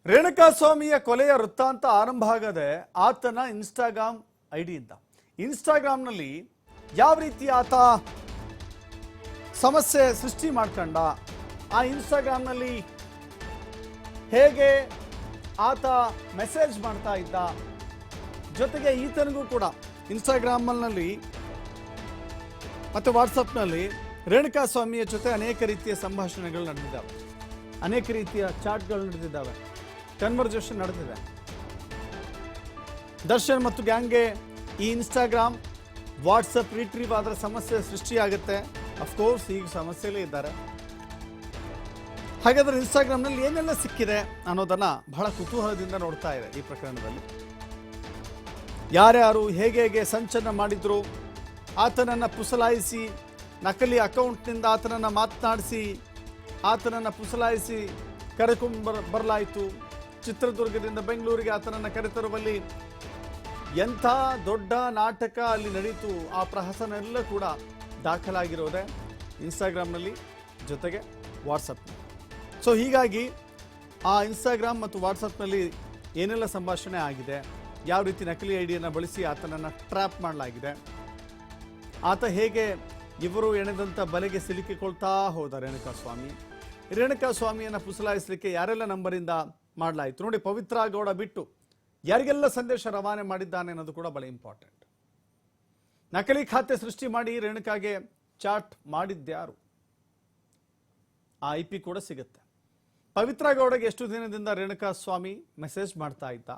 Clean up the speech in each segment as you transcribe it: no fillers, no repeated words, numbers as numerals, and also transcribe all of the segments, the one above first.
ರೇಣುಕಾಸ್ವಾಮಿಯ ಕೊಲೆಯ ವೃತ್ತಾಂತ ಆರಂಭ ಆಗದೆ ಆತನ ಇನ್ಸ್ಟಾಗ್ರಾಮ್ ಐಡಿಯಿಂದ ಇನ್ಸ್ಟಾಗ್ರಾಮ್ನಲ್ಲಿ ಯಾವ ರೀತಿ ಆತ ಸಮಸ್ಯೆ ಸೃಷ್ಟಿ ಮಾಡ್ಕೊಂಡ, ಆ ಇನ್ಸ್ಟಾಗ್ರಾಮ್ನಲ್ಲಿ ಹೇಗೆ ಆತ ಮೆಸೇಜ್ ಮಾಡ್ತಾ ಇದ್ದ, ಜೊತೆಗೆ ಈತನಿಗೂ ಕೂಡ ಇನ್ಸ್ಟಾಗ್ರಾಮ್ನಲ್ಲಿ ಮತ್ತು ವಾಟ್ಸಪ್ನಲ್ಲಿ ರೇಣುಕಾಸ್ವಾಮಿಯ ಜೊತೆ ಅನೇಕ ರೀತಿಯ ಸಂಭಾಷಣೆಗಳು ನಡೆದಿದ್ದಾವೆ, ಅನೇಕ ರೀತಿಯ ಚಾಟ್ಗಳು ನಡೆದಿದ್ದಾವೆ, ಕನ್ವರ್ಜೇಷನ್ ನಡೆದಿದೆ. ದರ್ಶನ್ ಮತ್ತು ಗ್ಯಾಂಗ್ಗೆ ಈ ಇನ್ಸ್ಟಾಗ್ರಾಮ್ ವಾಟ್ಸಪ್ ರಿಟ್ರೀವ್ ಆದ್ರೆ ಸಮಸ್ಯೆ ಸೃಷ್ಟಿಯಾಗುತ್ತೆ. ಅಫ್ಕೋರ್ಸ್ ಈಗ ಸಮಸ್ಯೆಲೇ ಇದ್ದಾರೆ. ಹಾಗಾದ್ರೆ ಇನ್ಸ್ಟಾಗ್ರಾಮ್ನಲ್ಲಿ ಏನೆಲ್ಲ ಸಿಕ್ಕಿದೆ ಅನ್ನೋದನ್ನ ಬಹಳ ಕುತೂಹಲದಿಂದ ನೋಡ್ತಾ ಇದೆ. ಈ ಪ್ರಕರಣದಲ್ಲಿ ಯಾರ್ಯಾರು ಹೇಗೆ ಸಂಚಲನ ಮಾಡಿದ್ರು, ಆತನನ್ನು ಪುಸಲಾಯಿಸಿ ನಕಲಿ ಅಕೌಂಟ್ನಿಂದ ಆತನನ್ನು ಮಾತನಾಡಿಸಿ ಆತನನ್ನು ಪುಸಲಾಯಿಸಿ ಕರೆಕೊಂಡು ಬರಲಾಯಿತು. ಚಿತ್ರದುರ್ಗದಿಂದ ಬೆಂಗಳೂರಿಗೆ ಆತನನ್ನು ಕರೆತರುವಲ್ಲಿ ಎಂಥ ದೊಡ್ಡ ನಾಟಕ ಅಲ್ಲಿ ನಡೀತು. ಆ ಪ್ರಹಸನ ಎಲ್ಲ ಕೂಡ ದಾಖಲಾಗಿರೋದೆ ಇನ್ಸ್ಟಾಗ್ರಾಮ್ನಲ್ಲಿ, ಜೊತೆಗೆ ವಾಟ್ಸಪ್ನಲ್ಲಿ. ಸೊ ಹೀಗಾಗಿ ಆ ಇನ್ಸ್ಟಾಗ್ರಾಮ್ ಮತ್ತು ವಾಟ್ಸಪ್ನಲ್ಲಿ ಏನೆಲ್ಲ ಸಂಭಾಷಣೆ ಆಗಿದೆ, ಯಾವ ರೀತಿ ನಕಲಿ ಐಡಿಯನ್ನು ಬಳಸಿ ಆತನನ್ನು ಟ್ರ್ಯಾಪ್ ಮಾಡಲಾಗಿದೆ, ಆತ ಹೇಗೆ ಇವರು ಎಣೆದಂಥ ಬಲೆಗೆ ಸಿಲುಕಿಕೊಳ್ತಾ ಹೋದ ರೇಣುಕಾಸ್ವಾಮಿಯನ್ನು ಪುಸಲಾಯಿಸಲಿಕ್ಕೆ ಯಾರೆಲ್ಲ ನಂಬರಿಂದ ಮಾಡಲಾಯಿತು. ನೋಡಿ, ಪವಿತ್ರ ಗೌಡ ಬಿಟ್ಟು ಯಾರಿಗೆಲ್ಲ ಸಂದೇಶ ರವಾನೆ ಮಾಡಿದ್ದಾನೆ ಅನ್ನೋದು ಕೂಡ ಬಹಳ ಇಂಪಾರ್ಟೆಂಟ್. ನಕಲಿ ಖಾತೆ ಸೃಷ್ಟಿ ಮಾಡಿ ರೇಣುಕಾಗೆ ಚಾಟ್ ಮಾಡಿದ್ಯಾರು, ಆ IP ಕೂಡ ಸಿಗುತ್ತೆ. ಪವಿತ್ರ ಗೌಡಗೆ ಎಷ್ಟು ದಿನದಿಂದ ರೇಣುಕಾಸ್ವಾಮಿ ಮೆಸೇಜ್ ಮಾಡ್ತಾ ಇದ್ದ,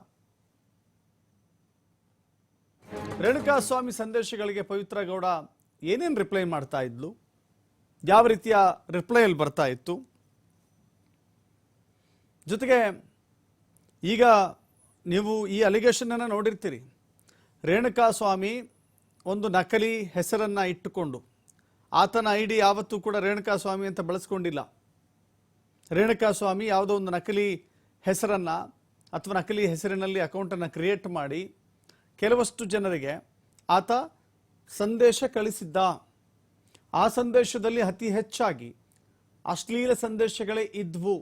ರೇಣುಕಾಸ್ವಾಮಿ ಸಂದೇಶಗಳಿಗೆ ಪವಿತ್ರ ಗೌಡ ಏನೇನು ರಿಪ್ಲೈ ಮಾಡ್ತಾ ಇದ್ಲು, ಯಾವ ರೀತಿಯ ರಿಪ್ಲೈಯಲ್ಲಿ ಬರ್ತಾ ಇತ್ತು. ಜೊತೆಗೆ ಈಗ ನೀವು ಈ ಅಲಿಗೇಷನ್ ಅನ್ನು ನೋಡಿರ್ತೀರಿ. ರೇಣುಕಾಸ್ವಾಮಿ ಒಂದು ನಕಲಿ ಹೆಸರನ್ನು ಇಟ್ಟುಕೊಂಡು, ಆತನ ID ಯಾವತ್ತೂ ಕೂಡ ರೇಣುಕಾಸ್ವಾಮಿ ಅಂತ ಬಳಸ್ಕೊಂಡಿಲ್ಲ. ರೇಣುಕಾಸ್ವಾಮಿ ಯಾವುದೋ ಒಂದು ನಕಲಿ ಹೆಸರನ್ನು ಅಥವಾ ನಕಲಿ ಹೆಸರಿನಲ್ಲಿ ಅಕೌಂಟನ್ನು ಕ್ರಿಯೇಟ್ ಮಾಡಿ ಕೆಲವಷ್ಟು ಜನರಿಗೆ ಆತ ಸಂದೇಶ ಕಳಿಸಿದ್ದ. ಆ ಸಂದೇಶದಲ್ಲಿ ಅತಿ ಹೆಚ್ಚಾಗಿ ಅಶ್ಲೀಲ ಸಂದೇಶಗಳೇ ಇದ್ವು.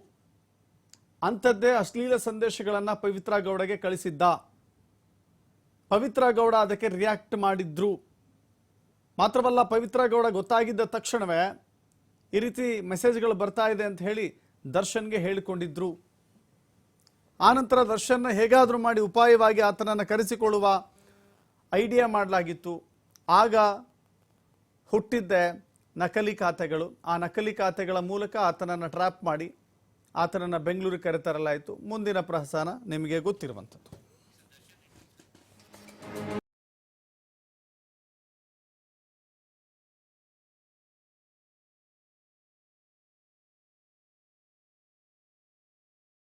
ಅಂಥದ್ದೇ ಅಶ್ಲೀಲ ಸಂದೇಶಗಳನ್ನು ಪವಿತ್ರ ಗೌಡಗೆ ಕಳಿಸಿದ್ದ. ಪವಿತ್ರ ಗೌಡ ಅದಕ್ಕೆ ರಿಯಾಕ್ಟ್ ಮಾಡಿದ್ರು. ಮಾತ್ರವಲ್ಲ, ಪವಿತ್ರ ಗೌಡ ಗೊತ್ತಾಗಿದ್ದ ತಕ್ಷಣವೇ ಈ ರೀತಿ ಮೆಸೇಜ್ಗಳು ಬರ್ತಾ ಇದೆ ಅಂತ ಹೇಳಿ ದರ್ಶನ್ಗೆ ಹೇಳಿಕೊಂಡಿದ್ರು. ಆನಂತರ ದರ್ಶನ್ನ ಹೇಗಾದರೂ ಮಾಡಿ ಉಪಾಯವಾಗಿ ಆತನನ್ನು ಕರೆಸಿಕೊಳ್ಳುವ ಐಡಿಯಾ ಮಾಡಲಾಗಿತ್ತು. ಆಗ ಹುಟ್ಟಿದ್ದೆ ನಕಲಿ ಖಾತೆಗಳು. ಆ ನಕಲಿ ಖಾತೆಗಳ ಮೂಲಕ ಆತನನ್ನು ಟ್ರ್ಯಾಪ್ ಮಾಡಿ ಆತನನ್ನು ಬೆಂಗಳೂರಿಗೆ ಕರೆತರಲಾಯಿತು. ಮುಂದಿನ ಪ್ರಹಸನ ನಿಮಗೆ ಗೊತ್ತಿರುವಂಥದ್ದು.